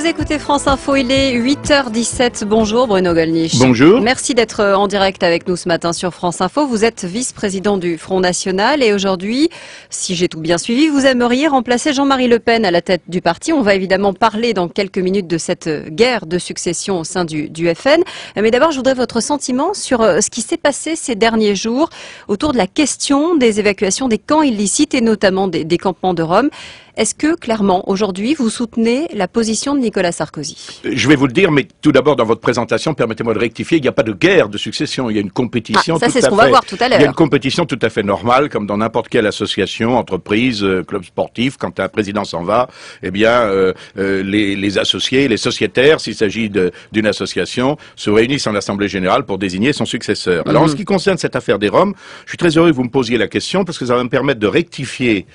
écoutez France Info, il est 8h17. Bonjour Bruno Gollnisch. Bonjour. Merci d'être en direct avec nous ce matin sur France Info. Vous êtes vice-président du Front National et aujourd'hui, si j'ai tout bien suivi, vous aimeriez remplacer Jean-Marie Le Pen à la tête du parti. On va évidemment parler dans quelques minutes de cette guerre de succession au sein du FN. Mais d'abord, je voudrais votre sentiment sur ce qui s'est passé ces derniers jours autour de la question des évacuations des camps illicites et notamment des campements de Rome. Est-ce que, clairement, aujourd'hui, vous soutenez la position de Nicolas Sarkozy? Je vais vous le dire, mais tout d'abord, dans votre présentation, permettez-moi de rectifier, il n'y a pas de guerre de succession, il y a une compétition ça, c'est ce qu'on va voir tout à l'heure. Il y a une compétition tout à fait normale, comme dans n'importe quelle association, entreprise, club sportif. Quand un président s'en va, eh bien, les associés, les sociétaires, s'il s'agit d'une association, se réunissent en assemblée générale pour désigner son successeur. Alors, en ce qui concerne cette affaire des Roms, je suis très heureux que vous me posiez la question, parce que ça va me permettre de rectifier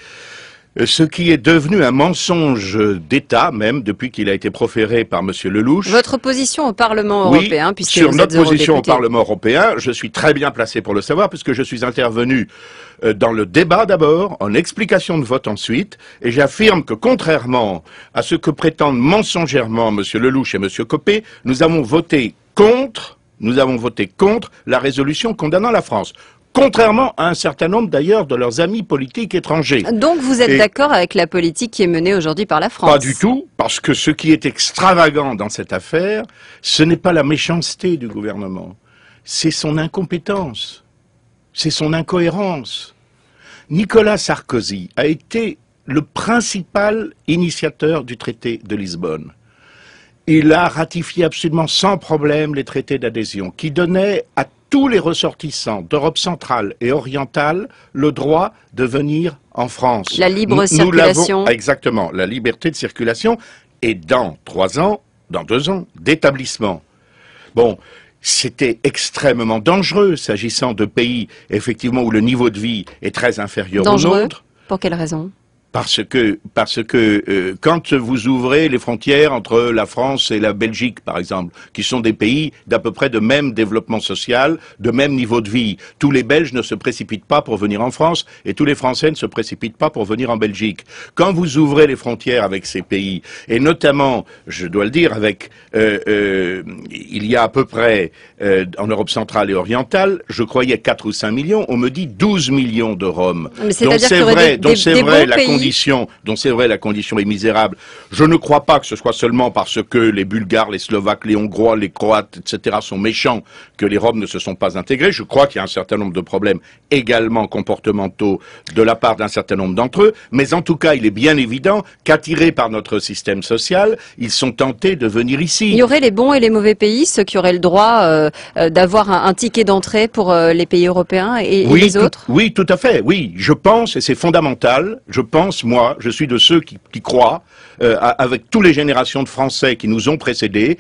ce qui est devenu un mensonge d'État, même, depuis qu'il a été proféré par Monsieur Lelouch. Votre position au Parlement européen, oui, puisque sur vous notre êtes position au eurodéputé. Parlement européen, je suis très bien placé pour le savoir, puisque je suis intervenu dans le débat d'abord, en explication de vote ensuite, et j'affirme que contrairement à ce que prétendent mensongèrement Monsieur Lelouch et Monsieur Copé, nous avons voté contre la résolution condamnant la France. Contrairement à un certain nombre d'ailleurs de leurs amis politiques étrangers. Donc vous êtes d'accord avec la politique qui est menée aujourd'hui par la France? Pas du tout, parce que ce qui est extravagant dans cette affaire, ce n'est pas la méchanceté du gouvernement, c'est son incompétence, c'est son incohérence. Nicolas Sarkozy a été le principal initiateur du traité de Lisbonne. Il a ratifié absolument sans problème les traités d'adhésion qui donnaient à tous les ressortissants d'Europe centrale et orientale le droit de venir en France. La libre circulation. Exactement, la liberté de circulation et dans 2 ans, d'établissement. Bon, c'était extrêmement dangereux s'agissant de pays, effectivement, où le niveau de vie est très inférieur au nôtre. Pour quelle raison? Parce que quand vous ouvrez les frontières entre la France et la Belgique, par exemple, qui sont des pays d'à peu près de même développement social, de même niveau de vie, tous les Belges ne se précipitent pas pour venir en France et tous les Français ne se précipitent pas pour venir en Belgique. Quand vous ouvrez les frontières avec ces pays, et notamment, je dois le dire, avec il y a à peu près en Europe centrale et orientale, je croyais 4 ou 5 millions, on me dit 12 millions de Roms. Donc c'est vrai, dont c'est vrai la condition est misérable. Je ne crois pas que ce soit seulement parce que les Bulgares, les Slovaques, les Hongrois, les Croates, etc. sont méchants que les Roms ne se sont pas intégrés. Je crois qu'il y a un certain nombre de problèmes également comportementaux de la part d'un certain nombre d'entre eux. Mais en tout cas, il est bien évident qu'attirés par notre système social, ils sont tentés de venir ici. Il y aurait les bons et les mauvais pays, ceux qui auraient le droit d'avoir un ticket d'entrée pour les pays européens et les autres? Oui, tout à fait. Oui, je pense, et c'est fondamental, je pense, moi, je suis de ceux qui croient, avec toutes les générations de Français qui nous ont précédés,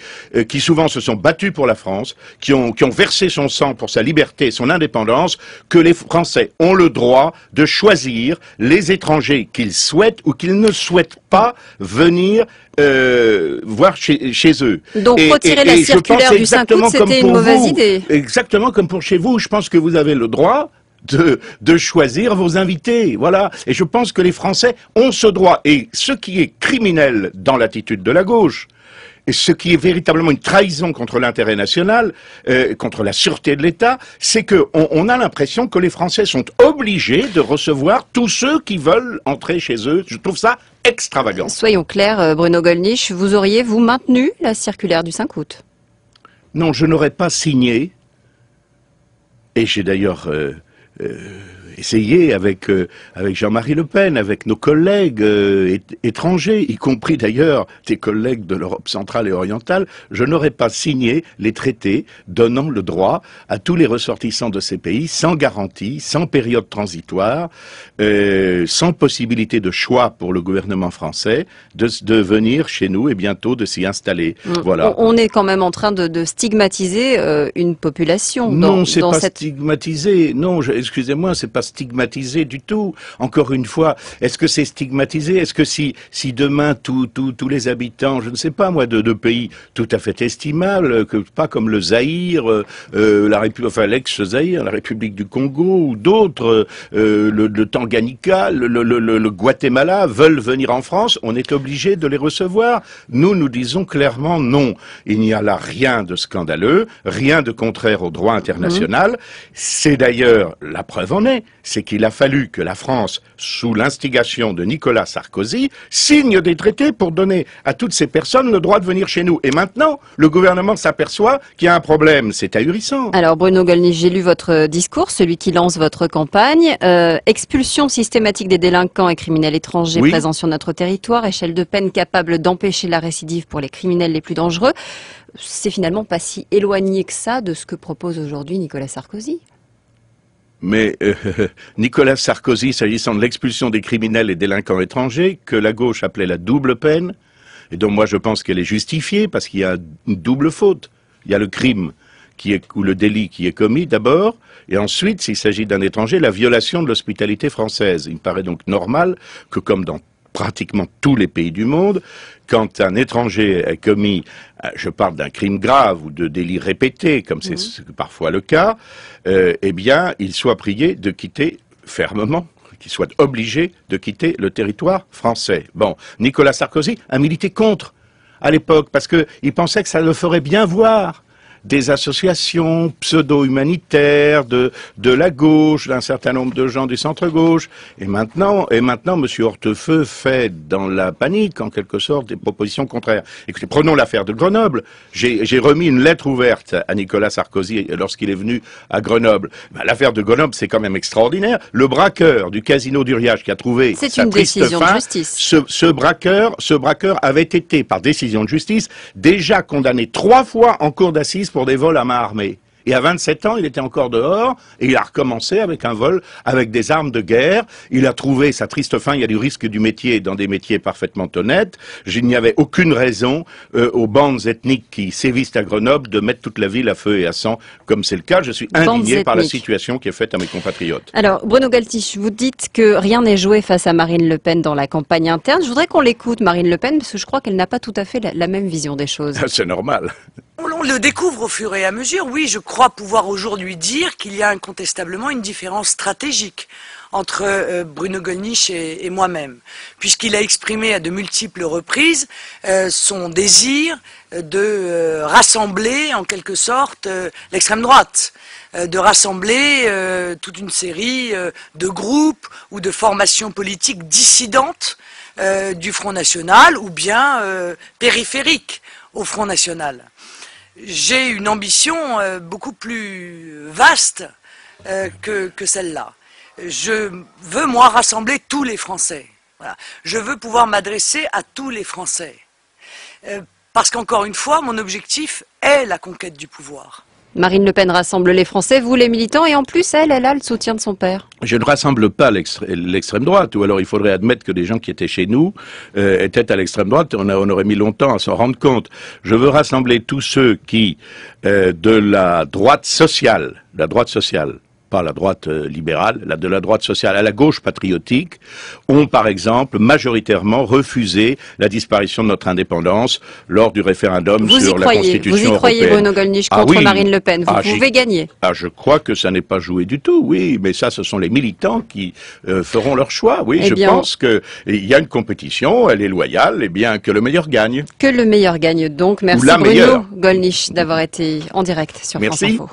qui souvent se sont battus pour la France, qui ont versé son sang pour sa liberté et son indépendance, que les Français ont le droit de choisir les étrangers qu'ils souhaitent ou qu'ils ne souhaitent pas venir voir chez eux. Donc retirer la circulaire du 5 août, c'était une mauvaise idée. Exactement comme pour chez vous. Je pense que vous avez le droit de choisir vos invités, voilà. Et je pense que les Français ont ce droit. Et ce qui est criminel dans l'attitude de la gauche, et ce qui est véritablement une trahison contre l'intérêt national, contre la sûreté de l'État, c'est qu'on a l'impression que les Français sont obligés de recevoir tous ceux qui veulent entrer chez eux. Je trouve ça extravagant. Soyons clairs, Bruno Gollnisch, vous auriez, vous, maintenu la circulaire du 5 août? Non, je n'aurais pas signé, et j'ai d'ailleurs essayer avec Jean-Marie Le Pen, avec nos collègues étrangers, y compris d'ailleurs des collègues de l'Europe centrale et orientale, je n'aurais pas signé les traités donnant le droit à tous les ressortissants de ces pays, sans garantie, sans période transitoire, sans possibilité de choix pour le gouvernement français, de venir chez nous et bientôt de s'y installer. Voilà. On est quand même en train de stigmatiser une population. Non, c'est pas stigmatisé. Non, excusez-moi, c'est pas stigmatisé du tout. Encore une fois, est-ce que c'est stigmatisé? Est-ce que si demain tous les habitants, je ne sais pas moi, de pays tout à fait estimables, que pas comme le Zaïre, l'ex-Zaïre, la République du Congo ou d'autres, le Tanganyika, le Guatemala veulent venir en France, on est obligé de les recevoir. Nous disons clairement non. Il n'y a là rien de scandaleux, rien de contraire au droit international. C'est d'ailleurs, la preuve en est, c'est qu'il a fallu que la France, sous l'instigation de Nicolas Sarkozy, signe des traités pour donner à toutes ces personnes le droit de venir chez nous. Et maintenant, le gouvernement s'aperçoit qu'il y a un problème. C'est ahurissant. Alors Bruno Gollnisch, j'ai lu votre discours, celui qui lance votre campagne. Expulsion systématique des délinquants et criminels étrangers présents sur notre territoire, échelle de peine capable d'empêcher la récidive pour les criminels les plus dangereux. C'est finalement pas si éloigné que ça de ce que propose aujourd'hui Nicolas Sarkozy. Mais Nicolas Sarkozy, s'agissant de l'expulsion des criminels et délinquants étrangers, que la gauche appelait la double peine, et dont moi je pense qu'elle est justifiée parce qu'il y a une double faute. Il y a le crime ou le délit qui est commis d'abord, et ensuite, s'il s'agit d'un étranger, la violation de l'hospitalité française. Il me paraît donc normal que, comme dans pratiquement tous les pays du monde, quand un étranger a commis, je parle d'un crime grave ou de délit répété, comme c'est parfois le cas, eh bien, il soit prié de quitter fermement, qu'il soit obligé de quitter le territoire français. Bon, Nicolas Sarkozy a milité contre, à l'époque, parce qu'il pensait que ça le ferait bien voir. Des associations pseudo-humanitaires de la gauche, d'un certain nombre de gens du centre-gauche. Et maintenant, M. Hortefeux fait dans la panique, en quelque sorte, des propositions contraires. Écoutez, prenons l'affaire de Grenoble. J'ai remis une lettre ouverte à Nicolas Sarkozy lorsqu'il est venu à Grenoble. Ben, l'affaire de Grenoble, c'est quand même extraordinaire. Le braqueur du casino d'Uriage qui a trouvé sa triste fin, ce braqueur avait été, par décision de justice, déjà condamné 3 fois en cour d'assises pour des vols à main armée. Et à 27 ans, il était encore dehors, et il a recommencé avec un vol avec des armes de guerre. Il a trouvé sa triste fin. Il y a du risque du métier dans des métiers parfaitement honnêtes. Il n'y avait aucune raison aux bandes ethniques qui sévissent à Grenoble de mettre toute la ville à feu et à sang, comme c'est le cas. Je suis indigné par la situation qui est faite à mes compatriotes. Alors, Bruno Gollnisch, vous dites que rien n'est joué face à Marine Le Pen dans la campagne interne. Je voudrais qu'on l'écoute, Marine Le Pen, parce que je crois qu'elle n'a pas tout à fait la même vision des choses. C'est normal. On le découvre au fur et à mesure. Oui, je crois pouvoir aujourd'hui dire qu'il y a incontestablement une différence stratégique entre Bruno Gollnisch et moi-même, puisqu'il a exprimé à de multiples reprises son désir de rassembler en quelque sorte l'extrême droite, de rassembler toute une série de groupes ou de formations politiques dissidentes du Front National ou bien périphériques au Front National. J'ai une ambition beaucoup plus vaste que celle-là. Je veux, moi, rassembler tous les Français. Voilà. Je veux pouvoir m'adresser à tous les Français. Parce qu'encore une fois, mon objectif est la conquête du pouvoir. Marine Le Pen rassemble les Français, vous les militants, et en plus, elle a le soutien de son père. Je ne rassemble pas l'extrême droite, ou alors il faudrait admettre que des gens qui étaient chez nous étaient à l'extrême droite, on aurait mis longtemps à s'en rendre compte. Je veux rassembler tous ceux qui, de la droite sociale, pas la droite libérale, de la droite sociale à la gauche patriotique, ont par exemple majoritairement refusé la disparition de notre indépendance lors du référendum sur la Constitution européenne. Vous y croyez, Bruno Gollnisch, contre Marine Le Pen? Vous pouvez gagner. Je crois que ça n'est pas joué du tout, oui, mais ça, ce sont les militants qui feront leur choix. Oui, je pense qu'il y a une compétition, elle est loyale, et bien que le meilleur gagne. Que le meilleur gagne donc. Merci Bruno Gollnisch d'avoir été en direct sur France Info.